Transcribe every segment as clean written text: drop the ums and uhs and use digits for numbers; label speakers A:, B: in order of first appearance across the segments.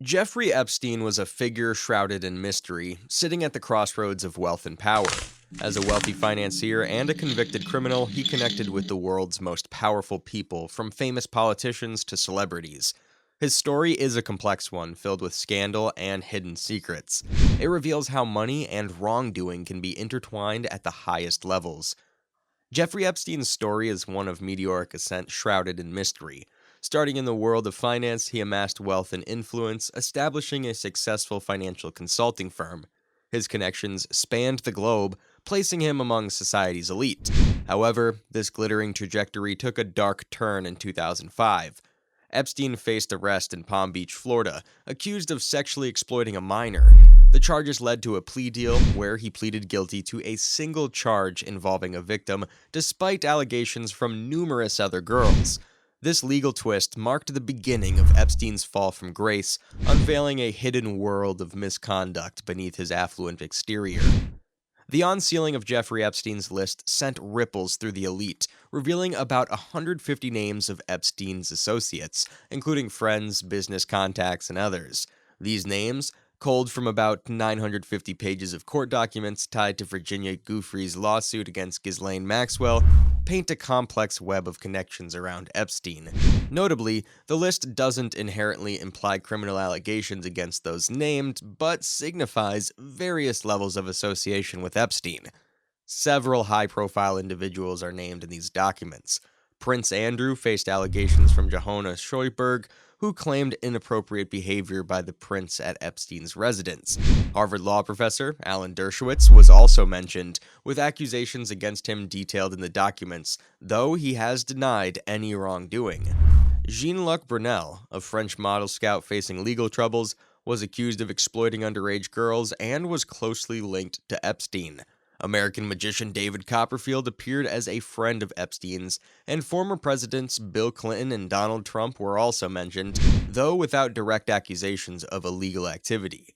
A: Jeffrey Epstein was a figure shrouded in mystery, sitting at the crossroads of wealth and power. As a wealthy financier and a convicted criminal, he connected with the world's most powerful people, from famous politicians to celebrities. His story is a complex one, filled with scandal and hidden secrets. It reveals how money and wrongdoing can be intertwined at the highest levels. Jeffrey Epstein's story is one of meteoric ascent shrouded in mystery. Starting in the world of finance, he amassed wealth and influence, establishing a successful financial consulting firm. His connections spanned the globe, placing him among society's elite. However, this glittering trajectory took a dark turn in 2005. Epstein faced arrest in Palm Beach, Florida, accused of sexually exploiting a minor. The charges led to a plea deal where he pleaded guilty to a single charge involving a victim, despite allegations from numerous other girls. This legal twist marked the beginning of Epstein's fall from grace, unveiling a hidden world of misconduct beneath his affluent exterior. The unsealing of Jeffrey Epstein's list sent ripples through the elite, revealing about 150 names of Epstein's associates, including friends, business contacts, and others. These names, culled from about 950 pages of court documents tied to Virginia Giuffre's lawsuit against Ghislaine Maxwell, paint a complex web of connections around Epstein. Notably, the list doesn't inherently imply criminal allegations against those named, but signifies various levels of association with Epstein. Several high-profile individuals are named in these documents. Prince Andrew faced allegations from Johanna Scheuberg, who claimed inappropriate behavior by the prince at Epstein's residence. Harvard law professor Alan Dershowitz was also mentioned, with accusations against him detailed in the documents, though he has denied any wrongdoing. Jean-Luc Brunel, a French model scout facing legal troubles, was accused of exploiting underage girls and was closely linked to Epstein. American magician David Copperfield appeared as a friend of Epstein's, and former presidents Bill Clinton and Donald Trump were also mentioned, though without direct accusations of illegal activity.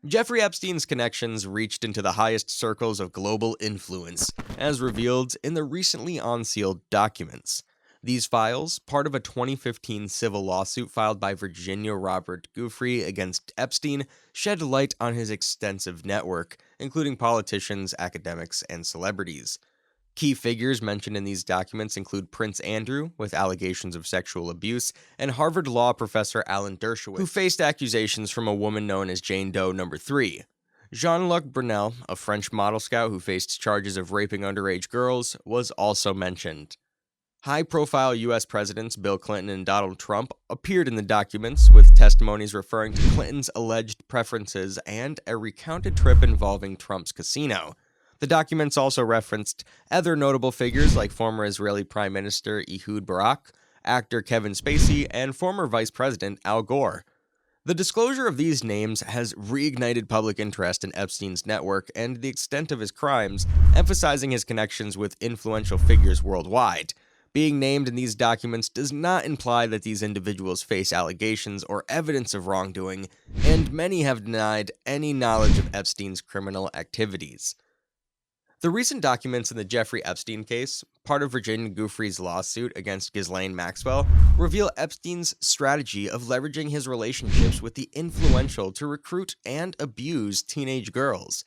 A: Jeffrey Epstein's connections reached into the highest circles of global influence, as revealed in the recently unsealed documents. These files, part of a 2015 civil lawsuit filed by Virginia Robert Giuffre against Epstein, shed light on his extensive network, including politicians, academics, and celebrities. Key figures mentioned in these documents include Prince Andrew, with allegations of sexual abuse, and Harvard law professor Alan Dershowitz, who faced accusations from a woman known as Jane Doe No. 3. Jean-Luc Brunel, a French model scout who faced charges of raping underage girls, was also mentioned. High-profile U.S. presidents Bill Clinton and Donald Trump appeared in the documents, with testimonies referring to Clinton's alleged preferences and a recounted trip involving Trump's casino. The documents also referenced other notable figures like former Israeli Prime Minister Ehud Barak, actor Kevin Spacey, and former Vice President Al Gore. The disclosure of these names has reignited public interest in Epstein's network and the extent of his crimes, emphasizing his connections with influential figures worldwide. Being named in these documents does not imply that these individuals face allegations or evidence of wrongdoing, and many have denied any knowledge of Epstein's criminal activities. The recent documents in the Jeffrey Epstein case, part of Virginia Giuffre's lawsuit against Ghislaine Maxwell, reveal Epstein's strategy of leveraging his relationships with the influential to recruit and abuse teenage girls.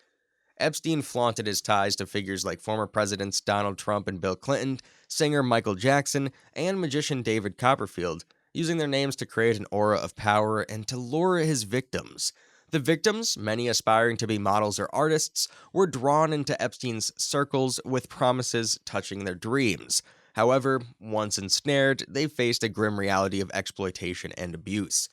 A: Epstein flaunted his ties to figures like former presidents Donald Trump and Bill Clinton, singer Michael Jackson, and magician David Copperfield, using their names to create an aura of power and to lure his victims. The victims, many aspiring to be models or artists, were drawn into Epstein's circles with promises touching their dreams. However, once ensnared, they faced a grim reality of exploitation and abuse.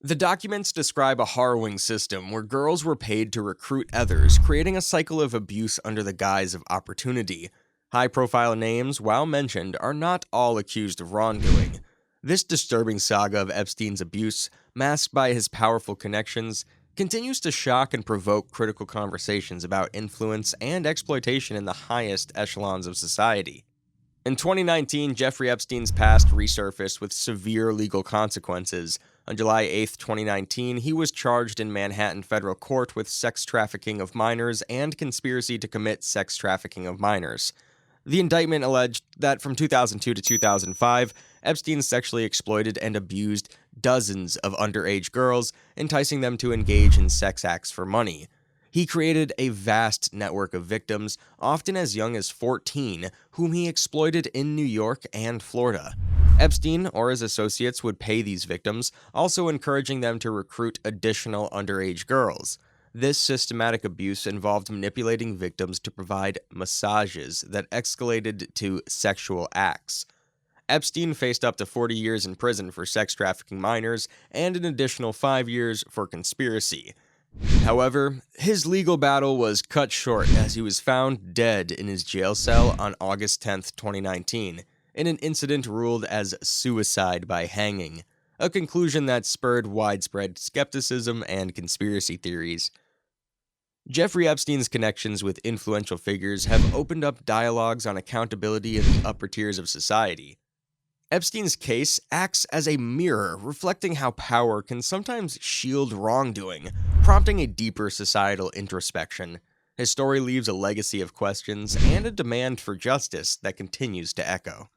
A: The documents describe a harrowing system where girls were paid to recruit others, creating a cycle of abuse under the guise of opportunity. High-profile names, while mentioned, are not all accused of wrongdoing. This disturbing saga of Epstein's abuse, masked by his powerful connections, continues to shock and provoke critical conversations about influence and exploitation in the highest echelons of society. In 2019, Jeffrey Epstein's past resurfaced with severe legal consequences. On July 8, 2019, he was charged in Manhattan federal court with sex trafficking of minors and conspiracy to commit sex trafficking of minors. The indictment alleged that from 2002 to 2005, Epstein sexually exploited and abused dozens of underage girls, enticing them to engage in sex acts for money. He created a vast network of victims, often as young as 14, whom he exploited in New York and Florida. Epstein or his associates would pay these victims, also encouraging them to recruit additional underage girls. This systematic abuse involved manipulating victims to provide massages that escalated to sexual acts. Epstein faced up to 40 years in prison for sex trafficking minors and an additional 5 years for conspiracy. However, his legal battle was cut short as he was found dead in his jail cell on August 10, 2019, in an incident ruled as suicide by hanging, a conclusion that spurred widespread skepticism and conspiracy theories. Jeffrey Epstein's connections with influential figures have opened up dialogues on accountability in the upper tiers of society. Epstein's case acts as a mirror reflecting how power can sometimes shield wrongdoing, prompting a deeper societal introspection. His story leaves a legacy of questions and a demand for justice that continues to echo.